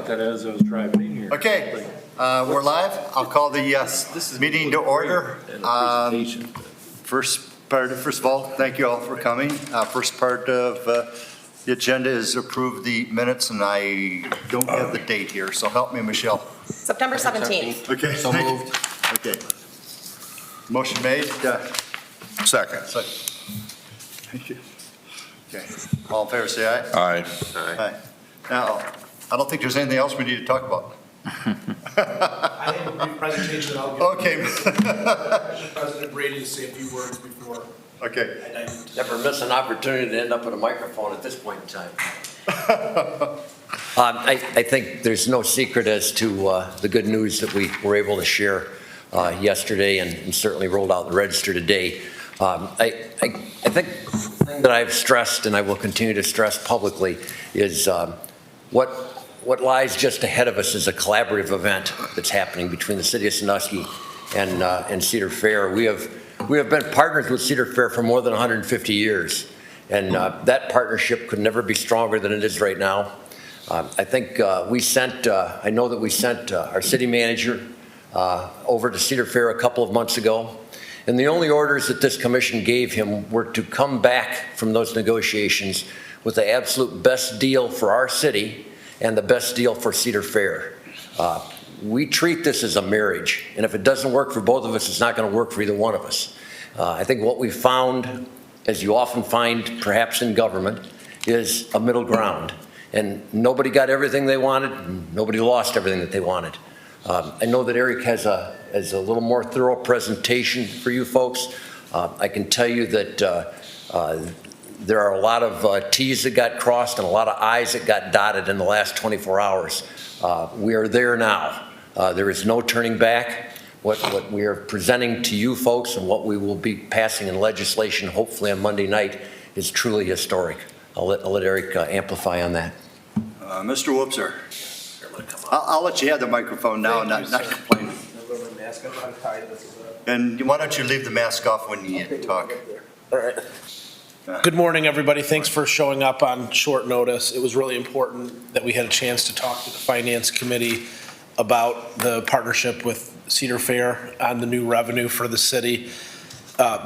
thought that as I was driving in here. Okay, we're live. I'll call the meeting to order. First of all, thank you all for coming. First part of the agenda is approve the minutes, and I don't have the date here, so help me, Michelle. September 17th. Okay, So moved. Okay. Motion made. Second. Thank you. Okay. All in favor, say aye. Aye. Aye. Now, I don't think there's anything else we need to talk about. I have a brief presentation that I'll give. Okay. President Brady to say a few words before Okay. I dive into. Never miss an opportunity to end up with a microphone at this point in time. I think there's no secret as to the good news that we were able to share yesterday and certainly rolled out the register today. I think the thing that I've stressed and I will continue to stress publicly is what lies just ahead of us is a collaborative event that's happening between the city of Sandusky and Cedar Fair. We have been partners with Cedar Fair for more than 150 years, and that partnership could never be stronger than it is right now. I think I know that we sent our city manager over to Cedar Fair a couple of months ago, and the only orders that this commission gave him were to come back from those negotiations with the absolute best deal for our city and the best deal for Cedar Fair. We treat this as a marriage, and if it doesn't work for both of us, it's not going to work for either one of us. I think what we found, as you often find perhaps in government, is a middle ground. And nobody got everything they wanted, and nobody lost everything that they wanted. I know that Eric has a little more thorough presentation for you folks. I can tell you that there are a lot of T's that got crossed and a lot of I's that got dotted in the last 24 hours. We are there now. There is no turning back. What we are presenting to you folks and what we will be passing in legislation hopefully on Monday night is truly historic. I'll let Eric amplify on that. Mr. Whoopser, I'll let you have the microphone now and not complain. And why don't you leave the mask off when you talk? All right. Good morning, everybody. Thanks for showing up on short notice. It was really important that we had a chance to talk to the Finance Committee about the partnership with Cedar Fair on the new revenue for the city.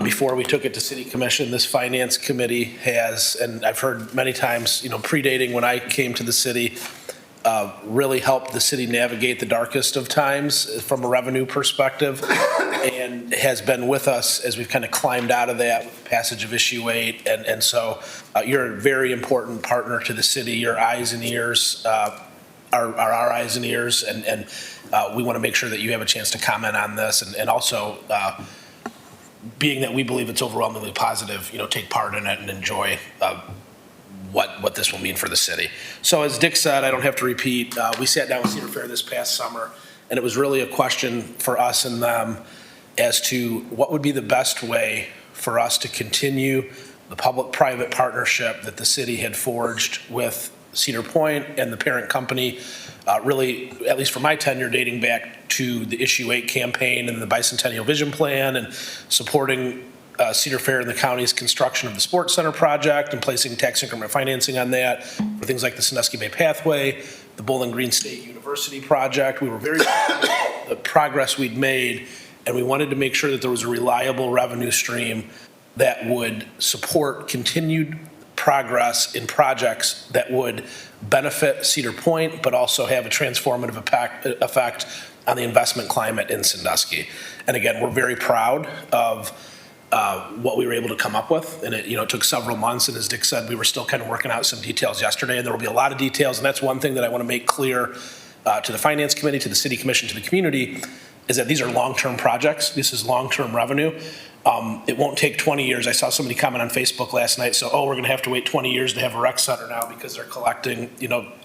Before we took it to City Commission, this Finance Committee has, and I've heard many times, predating when I came to the city, really helped the city navigate the darkest of times from a revenue perspective, and has been with us as we've kind of climbed out of that with the passage of Issue 8. And so you're a very important partner to the city. Your eyes and ears are our eyes and ears, and we want to make sure that you have a chance to comment on this, and also being that we believe it's overwhelmingly positive, take part in it and enjoy what this will mean for the city. So as Dick said, I don't have to repeat, we sat down with Cedar Fair this past summer, and it was really a question for us and them as to what would be the best way for us to continue the public-private partnership that the city had forged with Cedar Point and the parent company, really, at least for my tenure, dating back to the Issue 8 campaign and the Bicentennial Vision Plan, and supporting Cedar Fair and the county's construction of the Sports Center project and placing tax increment financing on that for things like the Sandusky Bay Pathway, the Bowling Green State University project. We were very proud of the progress we'd made, and we wanted to make sure that there was a reliable revenue stream that would support continued progress in projects that would benefit Cedar Point, but also have a transformative effect on the investment climate in Sandusky. And again, we're very proud of what we were able to come up with, and it took several months, and as Dick said, we were still kind of working out some details yesterday, and there will be a lot of details, and that's one thing that I want to make clear to the Finance Committee, to the City Commission, to the community, is that these are long-term projects. This is long-term revenue. It won't take 20 years. I saw somebody comment on Facebook last night, so, we're gonna have to wait 20 years to have a rec center now because they're collecting,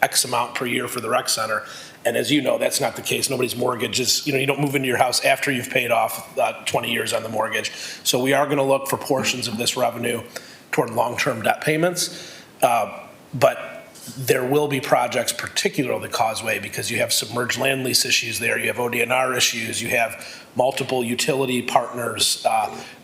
X amount per year for the rec center. And as you know, that's not the case. Nobody's mortgage is, you don't move into your house after you've paid off 20 years on the mortgage. So we are gonna look for portions of this revenue toward long-term debt payments. But there will be projects, particularly the Causeway, because you have submerged land lease issues there, you have ODNR issues, you have multiple utility partners.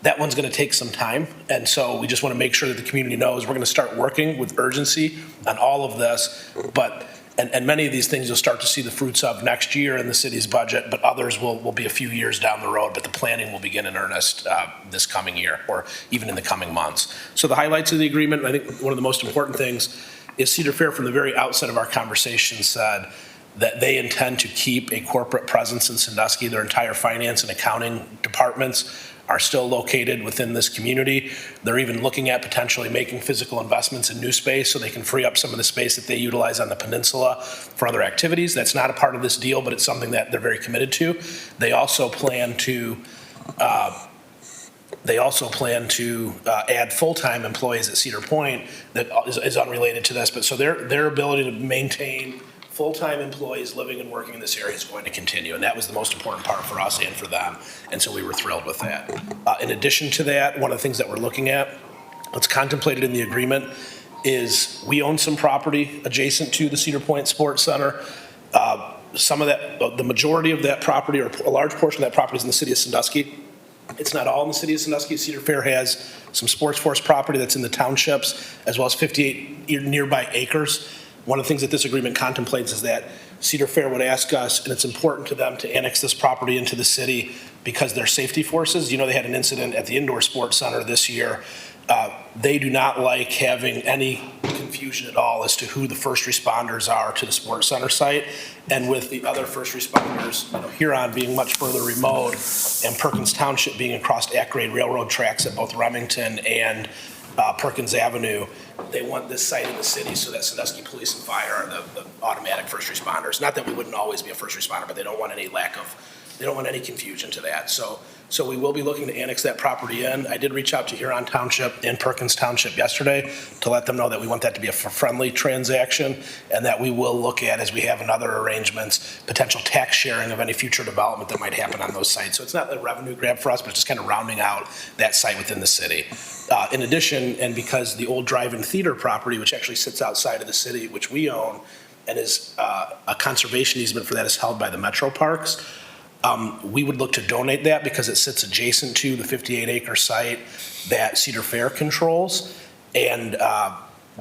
That one's going to take some time, and so we just want to make sure that the community knows we're going to start working with urgency on all of this, but And many of these things you'll start to see the fruits of next year in the city's budget, but others will be a few years down the road, but the planning will begin in earnest this coming year, or even in the coming months. So the highlights of the agreement, I think one of the most important things is Cedar Fair from the very outset of our conversation said that they intend to keep a corporate presence in Sandusky. Their entire finance and accounting departments are still located within this community. They're even looking at potentially making physical investments in new space so they can free up some of the space that they utilize on the peninsula for other activities. That's not a part of this deal, but it's something that they're very committed to. They also plan to add full-time employees at Cedar Point that is unrelated to this, but so their ability to maintain full-time employees living and working in this area is going to continue, and that was the most important part for us and for them, and so we were thrilled with that. In addition to that, one of the things that we're looking at, what's contemplated in the agreement, is we own some property adjacent to the Cedar Point Sports Center. Some of that, the majority of that property, or a large portion of that property, is in the city of Sandusky. It's not all in the city of Sandusky. Cedar Fair has some Sports Force property that's in the townships, as well as 58 nearby acres. One of the things that this agreement contemplates is that Cedar Fair would ask us, and it's important to them, to annex this property into the city because they're safety forces. You know, they had an incident at the indoor sports center this year. They do not like having any confusion at all as to who the first responders are to the sports center site. And with the other first responders, Huron being much further remote and Perkins Township being across at-grade railroad tracks at both Remington and Perkins Avenue, they want this site in the city so that Sandusky Police and Fire are the automatic first responders. Not that we wouldn't always be a first responder, but they don't want any confusion to that. So we will be looking to annex that property in. I did reach out to Huron Township and Perkins Township yesterday to let them know that we want that to be a friendly transaction, and that we will look at, as we have in other arrangements, potential tax sharing of any future development that might happen on those sites. So it's not a revenue grab for us, but it's just kind of rounding out that site within the city. In addition, and because the old drive-in theater property, which actually sits outside of the city, which we own, and is a conservation easement for that is held by the Metro Parks, we would look to donate that because it sits adjacent to the 58-acre site that Cedar Fair controls. And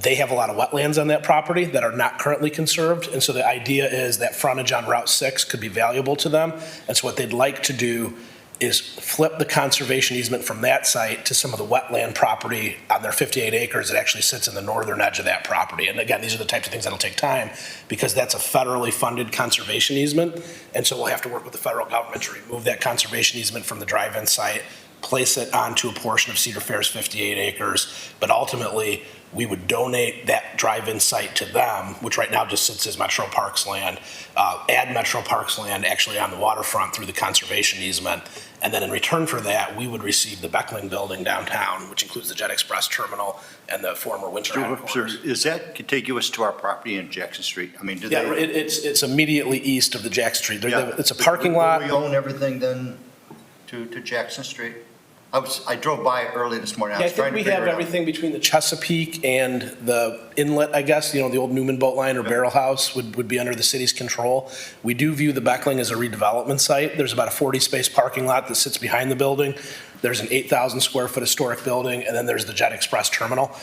they have a lot of wetlands on that property that are not currently conserved. And so the idea is that frontage on Route 6 could be valuable to them. And so what they'd like to do is flip the conservation easement from that site to some of the wetland property on their 58 acres that actually sits in the northern edge of that property. And again, these are the types of things that'll take time because that's a federally funded conservation easement. And so we'll have to work with the federal government to remove that conservation easement from the drive-in site, place it onto a portion of Cedar Fair's 58 acres. But ultimately, we would donate that drive-in site to them, which right now just sits as Metro Parks land, add Metro Parks land actually on the waterfront through the conservation easement. And then in return for that, we would receive the Beckling building downtown, which includes the Jet Express terminal and the former Winter headquarters. Is that contiguous to our property in Jackson Street? I mean, Yeah, it's immediately east of the Jackson Street. Yeah. It's a parking lot. Do we own everything then to Jackson Street? I drove by early this morning. Yeah, I think we have everything between the Chesapeake and the inlet, I guess, the old Newman boat line or barrel house would be under the city's control. We do view the Beckling as a redevelopment site. There's about a 40-space parking lot that sits behind the building. There's an 8,000 square foot historic building, and then there's the Jet Express terminal.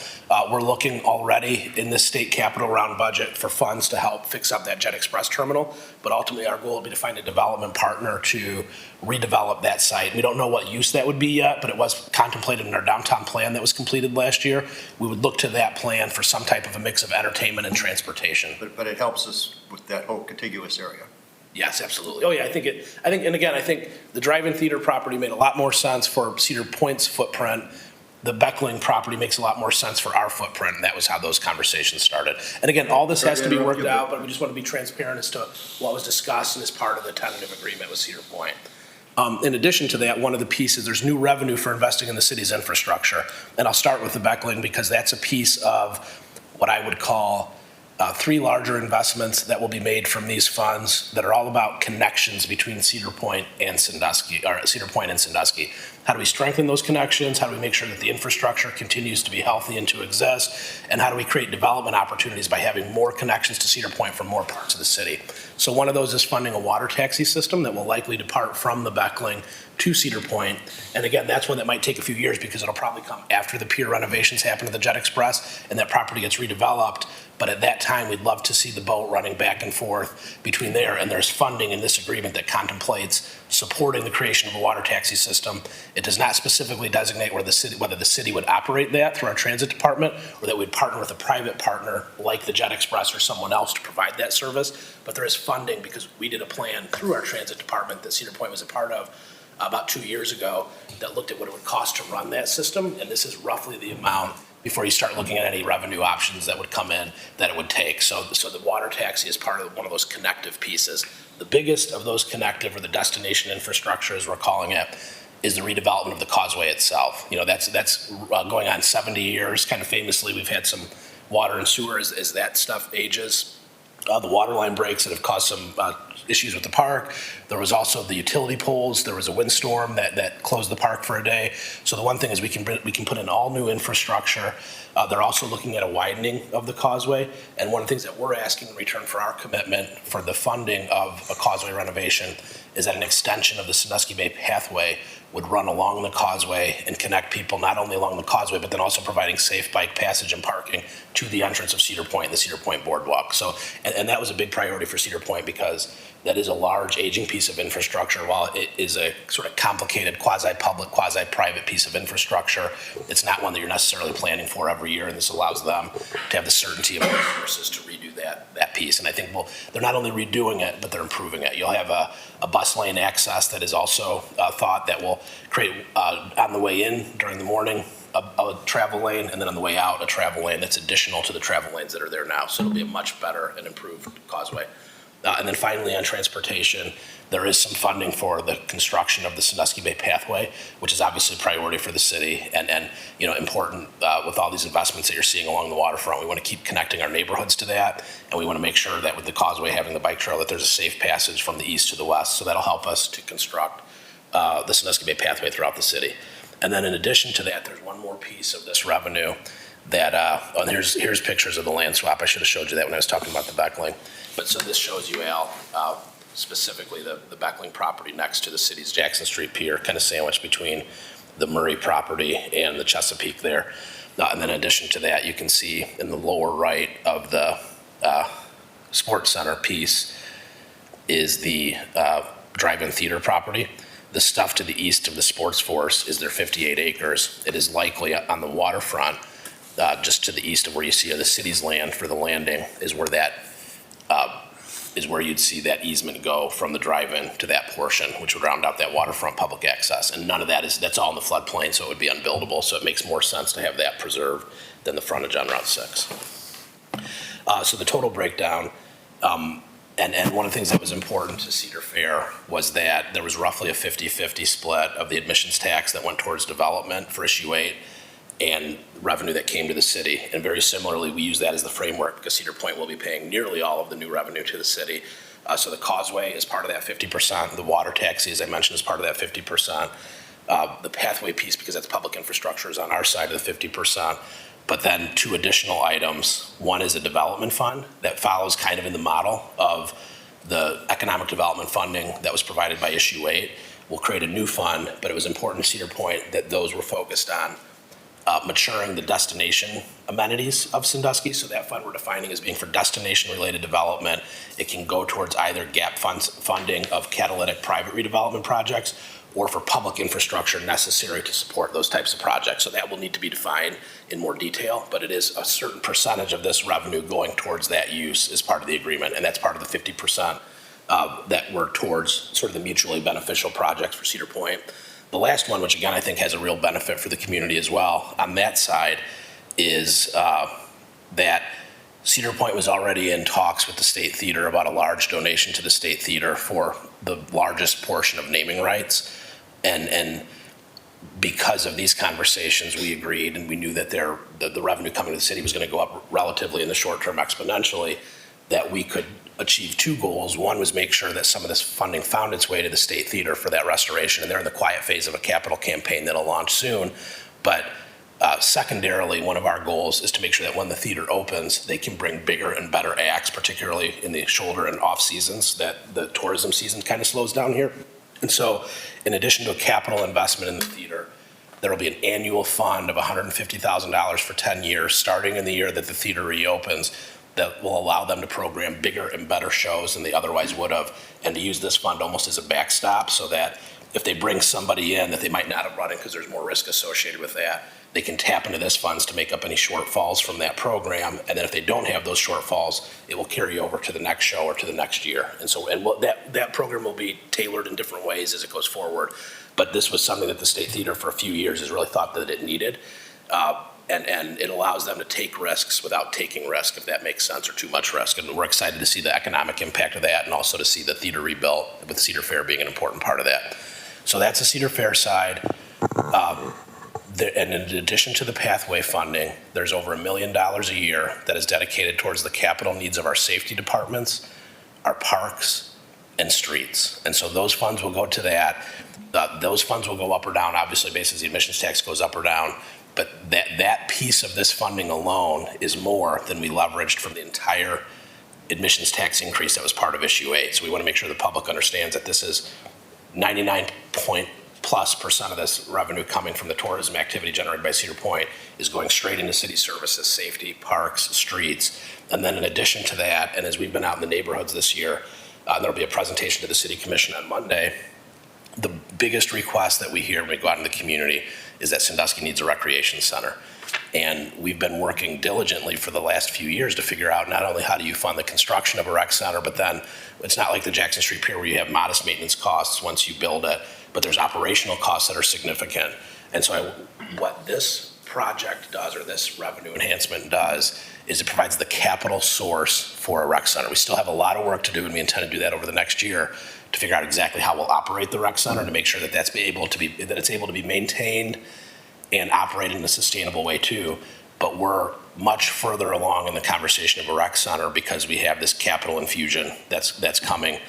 We're looking already in this state capital round budget for funds to help fix up that Jet Express terminal. But ultimately, our goal would be to find a development partner to redevelop that site. We don't know what use that would be yet, but it was contemplated in our downtown plan that was completed last year. We would look to that plan for some type of a mix of entertainment and transportation. But it helps us with that whole contiguous area. Yes, absolutely. Oh yeah, I think the drive-in theater property made a lot more sense for Cedar Point's footprint. The Beckling property makes a lot more sense for our footprint, and that was how those conversations started. And again, all this has to be worked out, but we just want to be transparent as to what was discussed and as part of the tentative agreement with Cedar Point. In addition to that, one of the pieces, there's new revenue for investing in the city's infrastructure. And I'll start with the Beckling because that's a piece of what I would call 3 larger investments that will be made from these funds that are all about connections between Cedar Point and Sandusky. How do we strengthen those connections? How do we make sure that the infrastructure continues to be healthy and to exist? And how do we create development opportunities by having more connections to Cedar Point from more parts of the city? So one of those is funding a water taxi system that will likely depart from the Beckling to Cedar Point. And again, that's one that might take a few years because it'll probably come after the pier renovations happen to the Jet Express and that property gets redeveloped. But at that time, we'd love to see the boat running back and forth between there. And there's funding in this agreement that contemplates supporting the creation of a water taxi system. It does not specifically designate whether the city would operate that through our transit department or that we'd partner with a private partner like the Jet Express or someone else to provide that service. But there is funding because we did a plan through our transit department that Cedar Point was a part of about 2 years ago that looked at what it would cost to run that system. And this is roughly the amount before you start looking at any revenue options that would come in that it would take. So the water taxi is part of one of those connective pieces. The biggest of those connective or the destination infrastructure, as we're calling it, is the redevelopment of the causeway itself. You know, that's going on 70 years. Kind of famously, we've had some water and sewer as that stuff ages. The water line breaks that have caused some issues with the park. There was also the utility poles. There was a windstorm that closed the park for a day. So the one thing is we can put in all new infrastructure. They're also looking at a widening of the causeway. And one of the things that we're asking in return for our commitment for the funding of a causeway renovation is that an extension of the Sandusky Bay Pathway would run along the causeway and connect people not only along the causeway, but then also providing safe bike passage and parking to the entrance of Cedar Point and the Cedar Point Boardwalk. So, and that was a big priority for Cedar Point because that is a large aging piece of infrastructure. While it is a sort of complicated quasi-public, quasi-private piece of infrastructure, it's not one that you're necessarily planning for every year, and this allows them to have the certainty of resources to redo that piece. And I think, well, they're not only redoing it, but they're improving it. You'll have a bus lane access that is also thought that will create, on the way in during the morning, a travel lane, and then on the way out, a travel lane that's additional to the travel lanes that are there now. So it'll be a much better and improved causeway. And then finally on transportation, there is some funding for the construction of the Sandusky Bay Pathway, which is obviously a priority for the city and you know, important with all these investments that you're seeing along the waterfront. We want to keep connecting our neighborhoods to that, and we want to make sure that with the causeway having the bike trail, that there's a safe passage from the east to the west. So that'll help us to construct the Sandusky Bay Pathway throughout the city. And then in addition to that, there's one more piece of this revenue that, and here's pictures of the land swap. I should have showed you that when I was talking about the Beckling. But so this shows you, Al, specifically the Beckling property next to the city's Jackson Street Pier, kind of sandwiched between the Murray property and the Chesapeake there. And then in addition to that, you can see in the lower right of the Sports Center piece is the drive-in theater property. The stuff to the east of the Sports Force is their 58 acres. It is likely on the waterfront, just to the east of where you see the city's land for the landing is where that is where you'd see that easement go from the drive-in to that portion, which would round out that waterfront public access. And none of that's all in the floodplain, so it would be unbuildable. So it makes more sense to have that preserved than the frontage on Route 6. So the total breakdown, and one of the things that was important to Cedar Fair was that there was roughly a 50-50 split of the admissions tax that went towards development for issue 8 and revenue that came to the city. And very similarly, we use that as the framework because Cedar Point will be paying nearly all of the new revenue to the city. So the causeway is part of that 50%. The water taxi, as I mentioned, is part of that 50%. The pathway piece, because that's public infrastructure, is on our side of the 50%. But then 2 additional items. One is a development fund that follows kind of in the model of the economic development funding that was provided by issue 8. We'll create a new fund, but it was important to Cedar Point that those were focused on maturing the destination amenities of Sandusky. So that fund we're defining as being for destination-related development. It can go towards either gap funding of catalytic private redevelopment projects or for public infrastructure necessary to support those types of projects. So that will need to be defined in more detail, but it is a certain percentage of this revenue going towards that use as part of the agreement, and that's part of the 50% that were towards sort of the mutually beneficial projects for Cedar Point. The last one, which again I think has a real benefit for the community as well, on that side is that Cedar Point was already in talks with the State Theater about a large donation to the State Theater for the largest portion of naming rights. And because of these conversations, we agreed, and we knew that the revenue coming to the city was going to go up relatively in the short term exponentially, that we could achieve 2 goals. One was make sure that some of this funding found its way to the State Theater for that restoration, and they're in the quiet phase of a capital campaign that'll launch soon. But secondarily, one of our goals is to make sure that when the theater opens, they can bring bigger and better acts, particularly in the shoulder and off seasons, that the tourism season kind of slows down here. And so in addition to a capital investment in the theater, there will be an annual fund of $150,000 for 10 years, starting in the year that the theater reopens, that will allow them to program bigger and better shows than they otherwise would have, and to use this fund almost as a backstop so that if they bring somebody in that they might not have brought in because there's more risk associated with that, they can tap into this funds to make up any shortfalls from that program. And then if they don't have those shortfalls, it will carry over to the next show or to the next year. And so, that program will be tailored in different ways as it goes forward. But this was something that the State Theater for a few years has really thought that it needed. And it allows them to take risks without taking risk, if that makes sense, or too much risk. And we're excited to see the economic impact of that, and also to see the theater rebuilt, with Cedar Fair being an important part of that. So that's the Cedar Fair side. And in addition to the pathway funding, there's over $1 million a year that is dedicated towards the capital needs of our safety departments, our parks, and streets. And so those funds will go to that. Those funds will go up or down, obviously, based as the admissions tax goes up or down. But that piece of this funding alone is more than we leveraged from the entire admissions tax increase that was part of issue 8. So we want to make sure the public understands that this is 99+ % of this revenue coming from the tourism activity generated by Cedar Point is going straight into city services, safety, parks, streets. And then in addition to that, and as we've been out in the neighborhoods this year, there'll be a presentation to the City Commission on Monday. The biggest request that we hear when we go out in the community is that Sandusky needs a recreation center. And we've been working diligently for the last few years to figure out not only how do you fund the construction of a rec center, but then it's not like the Jackson Street Pier where you have modest maintenance costs once you build it, but there's operational costs that are significant. And so what this project does, or this revenue enhancement does, is it provides the capital source for a rec center. We still have a lot of work to do, and we intend to do that over the next year to figure out exactly how we'll operate the rec center, to make sure that it's able to be maintained and operated in a sustainable way too. But we're much further along in the conversation of a rec center because we have this capital infusion that's coming,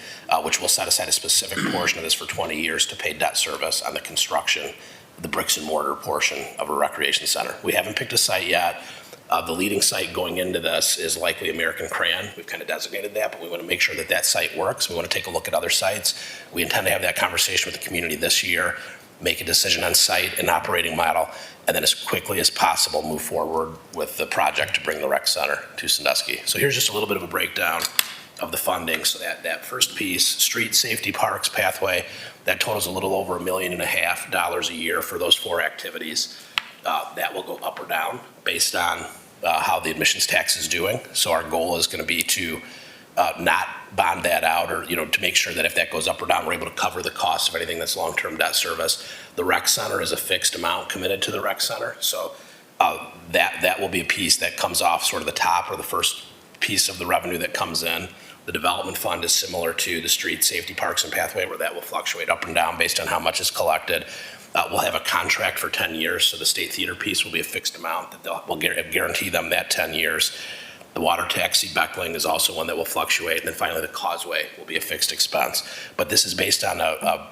which will set aside a specific portion of this for 20 years to pay debt service on the construction, the bricks and mortar portion of a recreation center. We haven't picked a site yet. The leading site going into this is likely American Crayon. We've kind of designated that, but we want to make sure that that site works. We want to take a look at other sites. We intend to have that conversation with the community this year, make a decision on site and operating model, and then as quickly as possible move forward with the project to bring the rec center to Sandusky. So here's just a little bit of a breakdown of the funding. So that first piece, street safety, parks, pathway, that totals a little over $1.5 million a year for those 4 activities. That will go up or down based on how the admissions tax is doing. So our goal is going to be to not bond that out, or to make sure that if that goes up or down, we're able to cover the cost of anything that's long-term debt service. The rec center is a fixed amount committed to the rec center. So that will be a piece that comes off sort of the top, or the first piece of the revenue that comes in. The development fund is similar to the street, safety, parks, and pathway, where that will fluctuate up and down based on how much is collected. We'll have a contract for 10 years, so the state theater piece will be a fixed amount that we'll guarantee them that 10 years. The water taxi Beckling is also one that will fluctuate. And then finally, the causeway will be a fixed expense. But this is based on a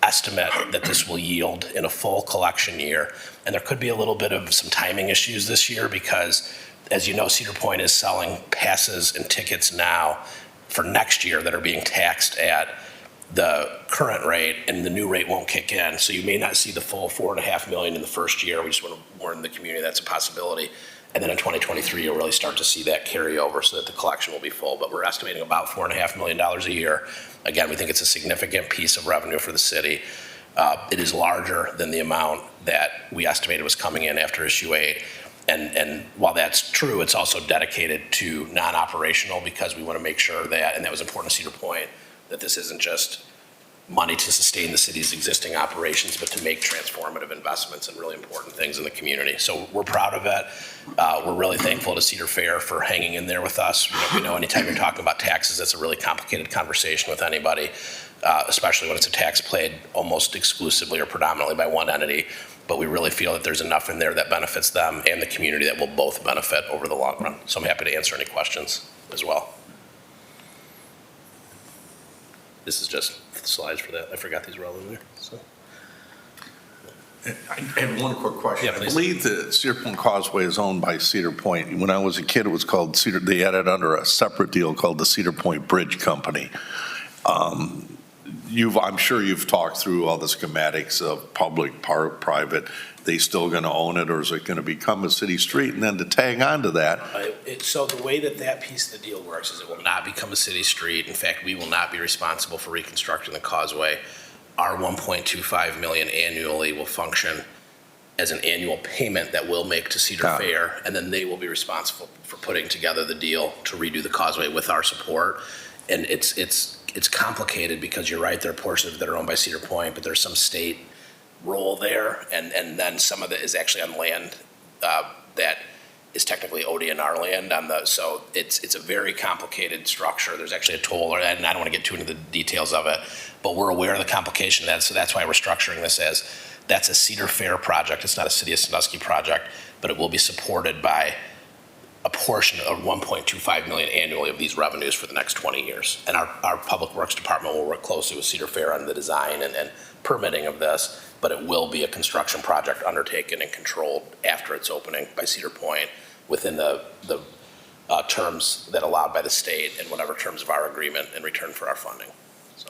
estimate that this will yield in a full collection year. And there could be a little bit of some timing issues this year because, as you know, Cedar Point is selling passes and tickets now for next year that are being taxed at the current rate, and the new rate won't kick in. So you may not see the full $4.5 million in the first year. We just want to warn the community that's a possibility. And then in 2023, you'll really start to see that carry over so that the collection will be full. But we're estimating about $4.5 million a year. Again, we think it's a significant piece of revenue for the city. It is larger than the amount that we estimated was coming in after issue 8. And while that's true, it's also dedicated to non-operational, because we want to make sure that, and that was important to Cedar Point, that this isn't just money to sustain the city's existing operations, but to make transformative investments and really important things in the community. So we're proud of it. We're really thankful to Cedar Fair for hanging in there with us. We know anytime you're talking about taxes, that's a really complicated conversation with anybody, especially when it's a tax paid almost exclusively or predominantly by one entity. But we really feel that there's enough in there that benefits them and the community that will both benefit over the long run. So I'm happy to answer any questions as well. This is just the slides for that. I forgot these were all in there. So. I have one quick question. Yeah, I please. believe the Cedar Point Causeway is owned by Cedar Point. When I was a kid, it was called Cedar. They had it under a separate deal called the Cedar Point Bridge Company. I'm sure you've talked through all the schematics of public, private. They still going to own it, or is it going to become a city street? And then to tag on to that, So the way that piece of the deal works is it will not become a city street. In fact, we will not be responsible for reconstructing the causeway. Our 1.25 million annually will function as an annual payment that we'll make to Cedar Got it. Fair, and then they will be responsible for putting together the deal to redo the causeway with our support. And it's complicated because you're right, there are portions of it that are owned by Cedar Point, but there's some state role there, and then some of it is actually on land that is technically ODNR land so it's a very complicated structure. There's actually a toll, and I don't want to get too into the details of it, but we're aware of the complication of that, so that's why we're structuring this as that's a Cedar Fair project. It's not a City of Sandusky project, but it will be supported by a portion of 1.25 million annually of these revenues for the next 20 years. And our Public Works Department will work closely with Cedar Fair on the design and permitting of this, but it will be a construction project undertaken and controlled after its opening by Cedar Point within the terms that allowed by the state and whatever terms of our agreement in return for our funding. So,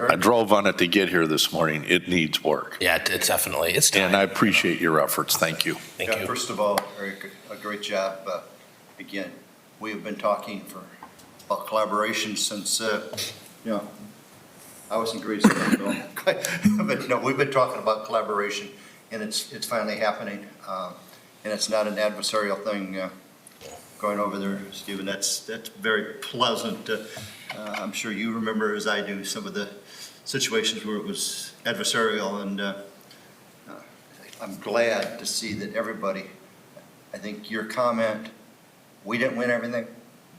I drove on it to get here this morning. It needs work. yeah, it's definitely, it's time. And I appreciate your efforts. Thank you. Thank Yeah, you. first of all, Eric, a great job. Again, we have been talking about collaboration since, I was in grade school, but no, we've been talking about collaboration, and it's finally happening. And it's not an adversarial thing going over there, Stephen. That's very pleasant. I'm sure you remember, as I do, some of the situations where it was adversarial, and I'm glad to see that everybody, I think your comment, we didn't win everything,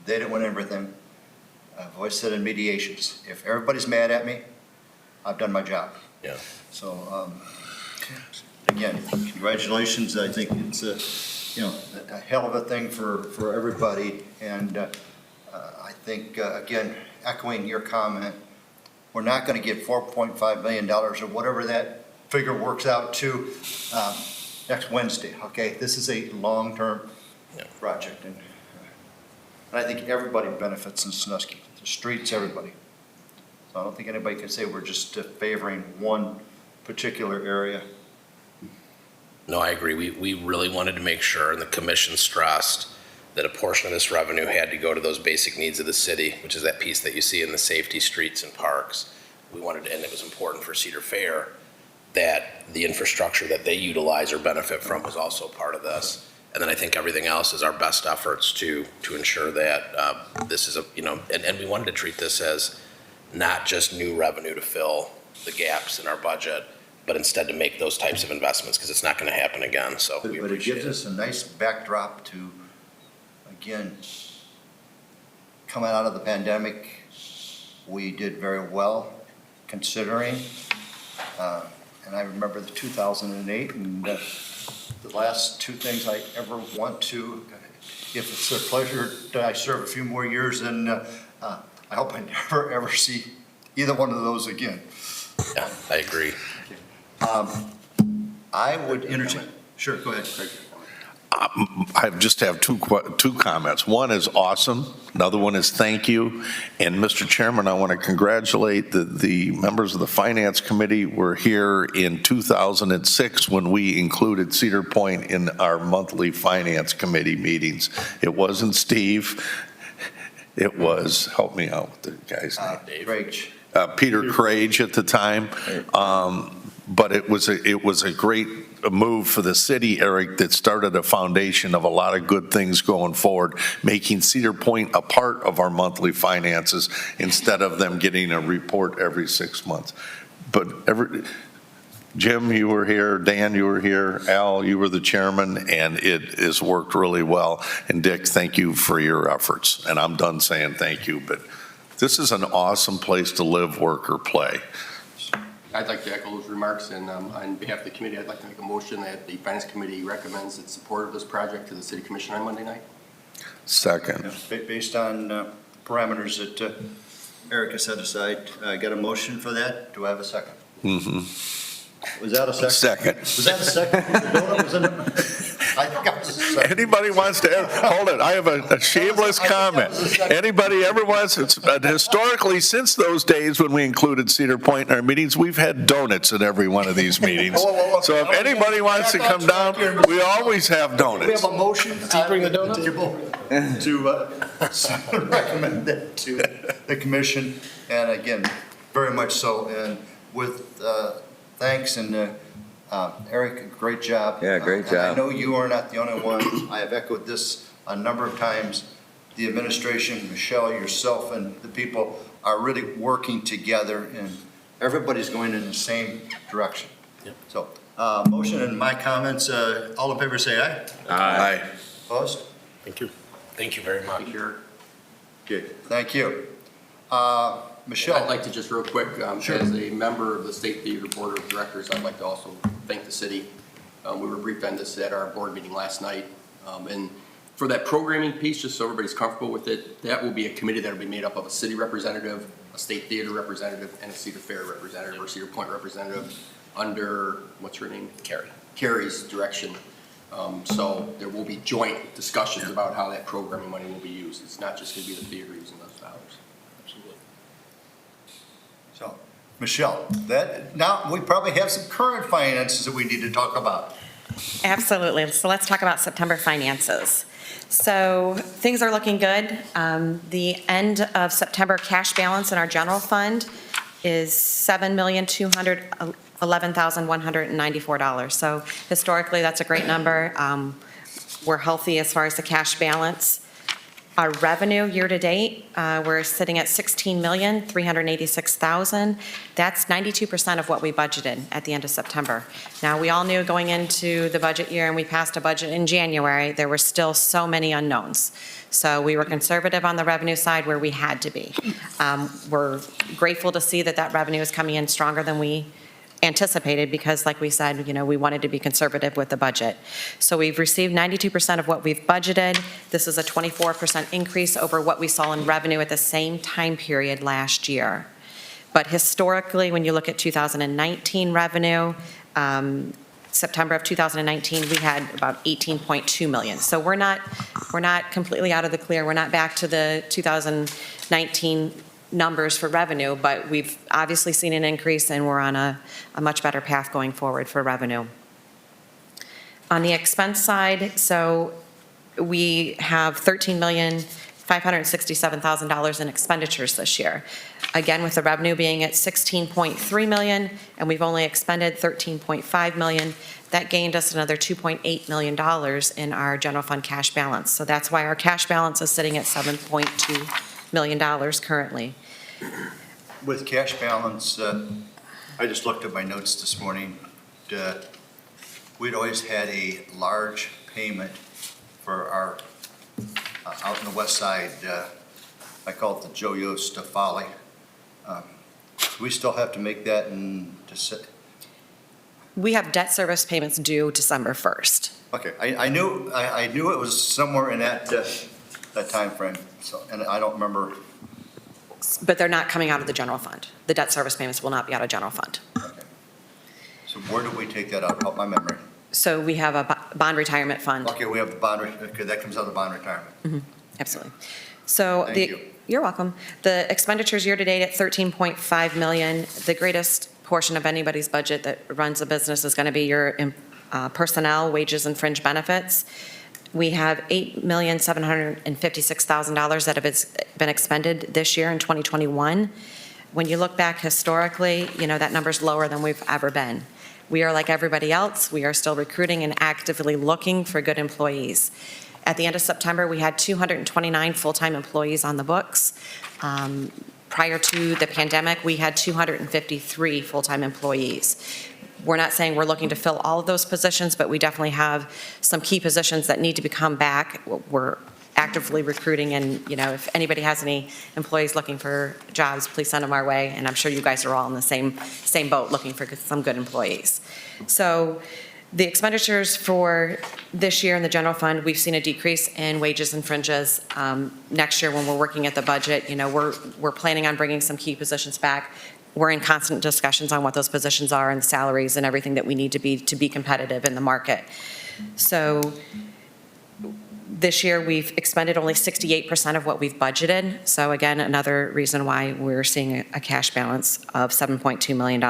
they didn't win everything. I've always said in mediations, if everybody's mad at me, I've done my job. Yeah. So, again, congratulations. I think it's a hell of a thing for everybody. And I think, again, echoing your comment, we're not going to get $4.5 million or whatever that figure works out to next Wednesday, okay? This is a long-term project, and I think everybody benefits in Sandusky, the streets, everybody. So I don't think anybody can say we're just favoring one particular area. No, I agree. We really wanted to make sure, and the commission stressed, that a portion of this revenue had to go to those basic needs of the city, which is that piece that you see in the safety, streets, and parks. We wanted, and it was important for Cedar Fair, that the infrastructure that they utilize or benefit from was also part of this. And then I think everything else is our best efforts to ensure that this is and we wanted to treat this as not just new revenue to fill the gaps in our budget, but instead to make those types of investments, because it's not going to happen again. So we But it appreciate gives us a nice backdrop to, again, coming out of the pandemic, we did very well considering, and I remember the 2008, and the last two things I ever want to, if it's a pleasure that I serve a few more years, and I hope I never, ever see either one of those again. Yeah, I agree. I would entertain, sure, go ahead, Craig. I just have two comments. One is awesome. Another one is thank you. And Mr. Chairman, I want to congratulate the members of the Finance Committee. Were here in 2006 when we included Cedar Point in our monthly Finance Committee meetings. It wasn't Steve. It was, help me out with the guy's name. Craig. Peter Craig at the time. But it was a great move for the city, Eric, that started a foundation of a lot of good things going forward, making Cedar Point a part of our monthly finances instead of them getting a report every 6 months. But Jim, you were here, Dan, you were here, Al, you were the chairman, and it has worked really well. And Dick, thank you for your efforts. And I'm done saying thank you, but this is an awesome place to live, work, or play. I'd like to echo those remarks, and on behalf of the committee, I'd like to make a motion that the Finance Committee recommends its support of this project to the City Commission on Monday night. Second. Based on parameters that Eric has set aside, I got a motion for that. Do I have a second? Mm-hmm. Was that a second? Second. Was that a second? The donut was in it? I think I was the second. Anybody wants to, hold it, I have a shameless comment. Anybody ever wants, historically, since those days when we included Cedar Point in our meetings, we've had donuts at every one of these meetings. Whoa. So if anybody wants to come down, we always have We donuts. have a motion. Did you bring the donuts? To recommend that to the commission, and again, very much so, and with thanks, and Eric, great job. Yeah, great And I job. know you are not the only one. I have echoed this a number of times. The administration, Michelle, yourself, and the people are really working together, and everybody's going in the same direction. So, motion and my comments, all in favor say aye. Aye. Opposed? Thank you. Thank you very much. Okay, thank you. Michelle? I'd like to just real quick, as a member of the State Theater Board of Directors, I'd like to also thank the city. We were briefed on this at our board meeting last night. And for that programming piece, just so everybody's comfortable with it, that will be a committee that will be made up of a city representative, a State Theater representative, and a Cedar Fair representative or Cedar Point representative under, what's her name? Carrie. Carrie's direction. So there will be joint discussions about how that programming money will be used. It's not just going to be the theater using those dollars. Absolutely. So, Michelle, now we probably have some current finances that we need to talk about. Absolutely. So let's talk about September finances. So things are looking good. The end of September cash balance in our general fund is $7,211,194. So historically, that's a great number. We're healthy as far as the cash balance. Our revenue year-to-date, we're sitting at $16,386,000. That's 92% of what we budgeted at the end of September. Now, we all knew going into the budget year, and we passed a budget in January, there were still so many unknowns. So we were conservative on the revenue side where we had to be. We're grateful to see that revenue is coming in stronger than we anticipated because, like we said, we wanted to be conservative with the budget. So we've received 92% of what we've budgeted. This is a 24% increase over what we saw in revenue at the same time period last year. But historically, when you look at 2019 revenue, September of 2019, we had about 18.2 million. So we're not completely out of the clear. We're not back to the 2019 numbers for revenue, but we've obviously seen an increase and we're on a much better path going forward for revenue. On the expense side, so we have $13,567,000 in expenditures this year. Again, with the revenue being at 16.3 million and we've only expended 13.5 million, that gained us another $2.8 million in our general fund cash balance. So that's why our cash balance is sitting at $7.2 million currently. With cash balance, I just looked at my notes this morning. We'd always had a large payment for our, out in the west side, I call it the Joyo Stafali. We still have to make that in, We have debt service payments due December 1st. okay, I knew it was somewhere in that timeframe, so, and I don't remember. But they're not coming out of the general fund. The debt service payments will not be out of general fund. Okay. So where do we take that out? Help my memory. So we have a bond retirement fund. Okay, we have the bond, okay, that comes out of the bond retirement. Absolutely. So Thank you. You're welcome. The expenditures year-to-date at 13.5 million. The greatest portion of anybody's budget that runs a business is going to be your personnel, wages, and fringe benefits. We have $8,756,000 that have been expended this year in 2021. When you look back historically, that number's lower than we've ever been. We are like everybody else. We are still recruiting and actively looking for good employees. At the end of September, we had 229 full-time employees on the books. Prior to the pandemic, we had 253 full-time employees. We're not saying we're looking to fill all of those positions, but we definitely have some key positions that need to become back. We're actively recruiting, and if anybody has any employees looking for jobs, please send them our way. And I'm sure you guys are all in the same boat, looking for some good employees. So the expenditures for this year in the general fund, we've seen a decrease in wages and fringes. Next year, when we're working at the budget, we're planning on bringing some key positions back. we're in constant discussions on what those positions are and salaries and everything that we need to be competitive in the market. So this year, we've expended only 68% of what we've budgeted. So again, another reason why we're seeing a cash balance of $7.2 million.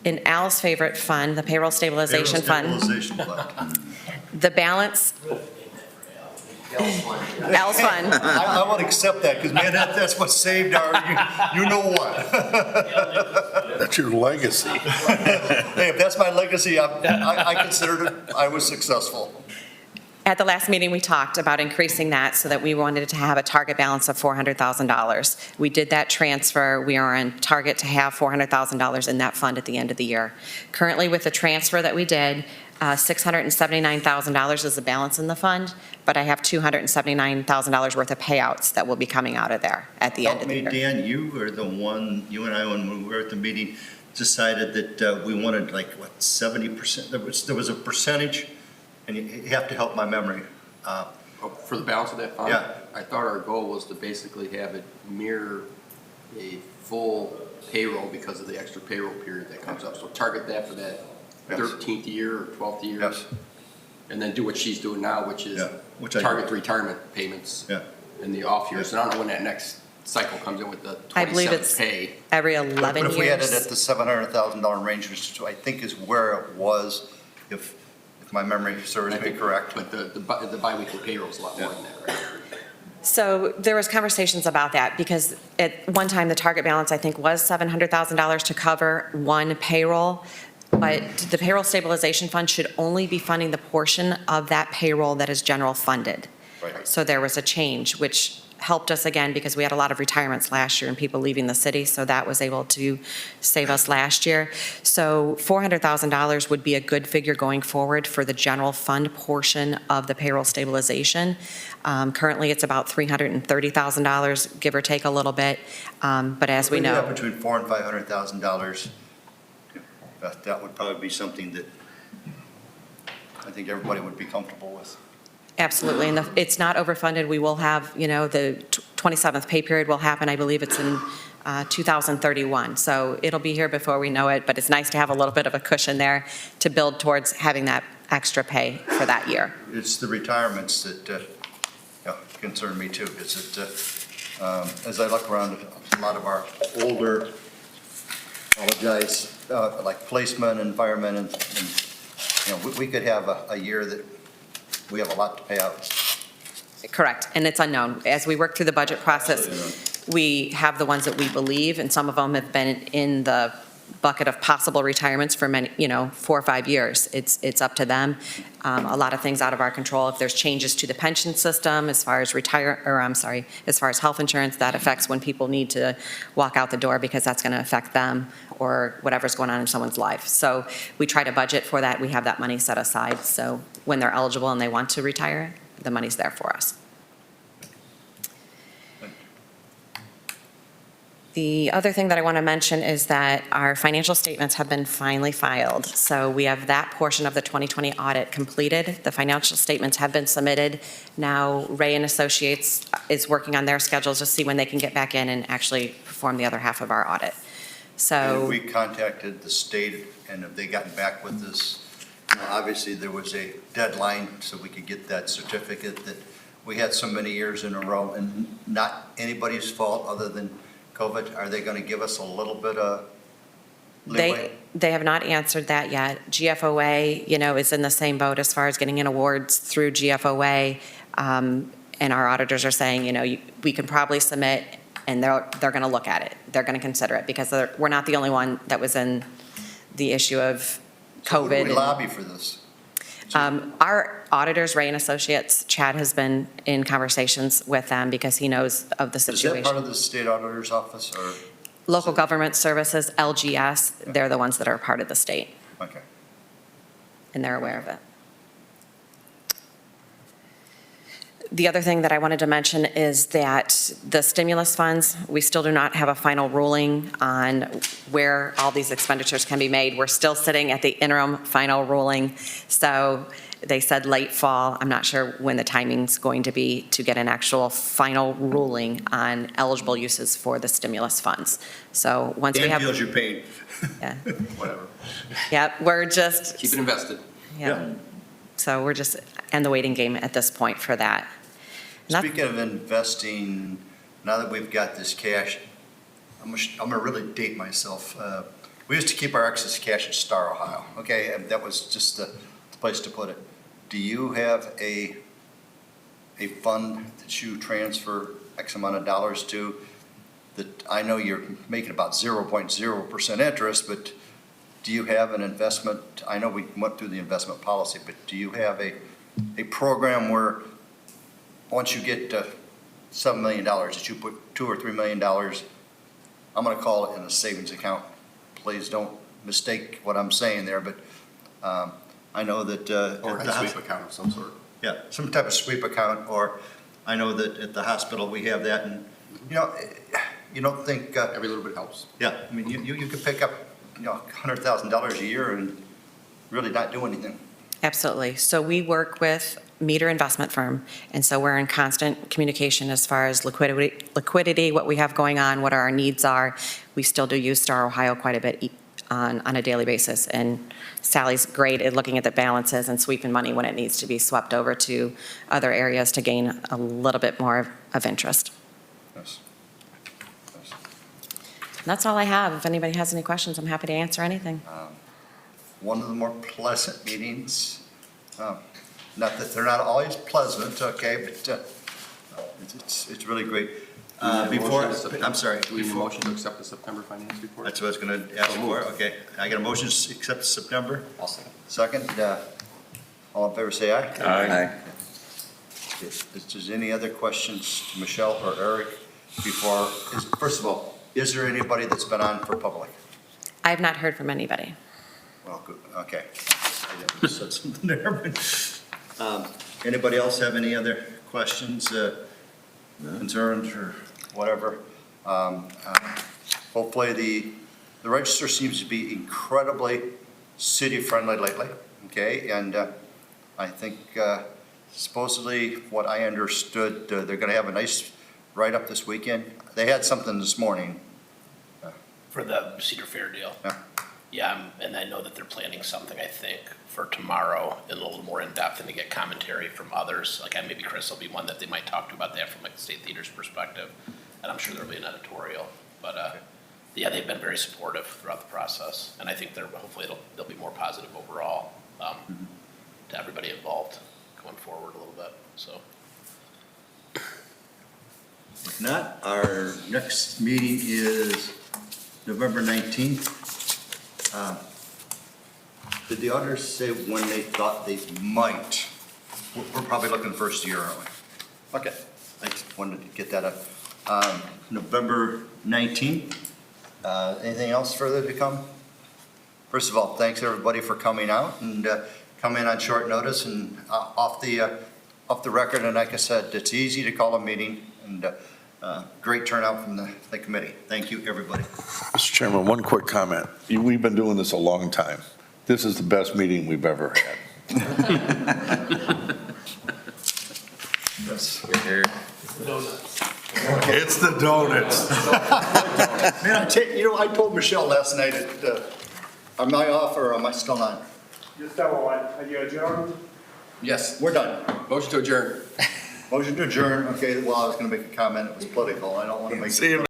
In Al's favorite fund, the Payroll Stabilization Fund, Stabilization Fund. the balance, Al's fund, I would accept that, because man, that's what saved our, you know what. That's your legacy. Hey, if that's my legacy, I considered it, I was successful. at the last meeting, we talked about increasing that so that we wanted to have a target balance of $400,000. We did that transfer. We are on target to have $400,000 in that fund at the end of the year. Currently, with the transfer that we did, $679,000 is the balance in the fund, but I have $279,000 worth of payouts that will be coming out of there at the end of the year. Help me, Dan, you were the one, you and I, when we were at the meeting, decided that we wanted like, what, 70%? There was a percentage, and you have to help my memory. For the balance of that fund? Yeah. I thought our goal was to basically have it mirror a full payroll because of the extra payroll period that comes up. So target that for that Yes. 13th year or 12th year. Yes, And then do what she's doing now, which is Yeah, which I do. target retirement payments yeah. in the off years. And I don't know when that next cycle comes in with the I believe it's 27th pay. every But 11 if we had it years. at the $700,000 range, which I think is where it was, if my memory serves me correct. But the biweekly payroll is a lot more than that, right? So there was conversations about that because at one time, the target balance, I think, was $700,000 to cover one payroll. But the Payroll Stabilization Fund should only be funding the portion of that payroll that is general funded. Right. So there was a change, which helped us again because we had a lot of retirements last year and people leaving the city, so that was able to save us last year. So $400,000 would be a good figure going forward for the general fund portion of the payroll stabilization. Currently, it's about $330,000, give or take a little bit, but as we If have know. between $400,000 and $500,000, that would probably be something that I think everybody would be comfortable with. Absolutely, and it's not overfunded. We will have, the 27th pay period will happen, I believe it's in 2031. So it'll be here before we know it, but it's nice to have a little bit of a cushion there to build towards having that extra pay for that year. It's the retirements that concern me too. Is that as I look around, a lot of our older, like policemen and firemen, and we could have a year that we have a lot to pay out. Correct, and it's unknown. As we work through the budget process, we have the ones that we believe, and some of them have been in the bucket of possible retirements for many, 4 or 5 years. It's up to them. A lot of things out of our control. If there's changes to the pension system as far as as far as health insurance, that affects when people need to walk out the door because that's going to affect them or whatever's going on in someone's life. So we try to budget for that. We have that money set aside. So when they're eligible and they want to retire, the money's there for us. The other thing that I want to mention is that our financial statements have been finally filed. So we have that portion of the 2020 audit completed. The financial statements have been submitted. Now Ray and Associates is working on their schedules to see when they can get back in and actually perform the other half of our audit. And So we contacted the state, and have they gotten back with us? Obviously, there was a deadline so we could get that certificate that we had so many years in a row, and not anybody's fault other than COVID. Are they going to give us a little bit of leeway? they have not answered that yet. GFOA, is in the same boat as far as getting in awards through GFOA. And our auditors are saying, we can probably submit, and they're going to look at it. They're going to consider it because we're not the only one that was in the issue of So who do COVID. we lobby for this? Our auditors, Ray and Associates, Chad has been in conversations with them because he knows of the Is that part situation. of the state auditor's office, or, Local Government Services, LGS, they're the ones that are part of the state, okay. and they're aware of it. The other thing that I wanted to mention is that the stimulus funds, we still do not have a final ruling on where all these expenditures can be made. We're still sitting at the interim final ruling. So they said late fall. I'm not sure when the timing's going to be to get an actual final ruling on eligible uses for the stimulus funds. So once we Dan have. feels your pain. Yeah. Whatever. Yeah, we're just. Keep it invested. Yeah. So we're just in the waiting game at this point for that. Not- Speaking of investing, now that we've got this cash, I'm gonna really date myself. We used to keep our excess cash at Star, Ohio, okay? And that was just the place to put it. Do you have a fund that you transfer X amount of dollars to? That I know you're making about 0.0% interest, but do you have an investment? I know we went through the investment policy, but do you have a program where once you get $7 million, that you put $2 or $3 million, I'm going to call it in a savings account. Please don't mistake what I'm saying there, but I know that. Or a sweep account of some sort. Yeah, some type of sweep account, or I know that at the hospital we have that, and, you don't think, Every little bit helps. yeah, I mean, you could pick up, $100,000 a year and really not do anything. Absolutely. So we work with Meter Investment Firm, and so we're in constant communication as far as liquidity, what we have going on, what our needs are. We still do use Star Ohio quite a bit on a daily basis, and Sally's great at looking at the balances and sweeping money when it needs to be swept over to other areas to gain a little bit more of interest. Yes. Yes. And that's all I have. If anybody has any questions, I'm happy to answer anything. One of the more pleasant meetings, not that they're not always pleasant, okay, but it's really great. I'm sorry. Do we need a motion to accept the September finance report? That's what I was going to ask So for. moved. Okay, I got a motion to accept September. I'll second. Second, all in favor, say aye. Aye. Is there any other questions to Michelle or Eric before, first of all, is there anybody that's been on for public? I have not heard from anybody. Well, good, okay. I just said something there, but, anybody else have any other questions, concerns, or whatever? Hopefully, the register seems to be incredibly city-friendly lately, okay? And I think supposedly, what I understood, they're gonna have a nice write-up this weekend. They had something this morning. For the Cedar Fair deal. Yeah. Yeah, and I know that they're planning something, I think, for tomorrow, and a little more in-depth, and to get commentary from others. Like, maybe Chris will be one that they might talk to about that from like the State Theater's perspective, and I'm sure there'll be an editorial. But, yeah, they've been very supportive throughout the process, and I think hopefully they'll be more positive overall to everybody involved going forward a little bit, so. If not, our next meeting is November 19th. Did the auditors say when they thought they might? We're probably looking first year, aren't we? Okay, I just wanted to get that up. November 19th. Anything else further to come? First of all, thanks everybody for coming out and coming on short notice and off the record. And like I said, it's easy to call a meeting, and great turnout from the committee. Thank you, everybody. Mr. Chairman, one quick comment. We've been doing this a long time. This is the best meeting we've ever had. Yes. Donuts. It's the donuts. Man, I told Michelle last night, am I off or am I still on? You're still on. Are you adjourned? Yes. We're done. Motion to adjourn. Motion to adjourn. Okay, well, I was going to make a comment. It was political. I don't want to make. See you.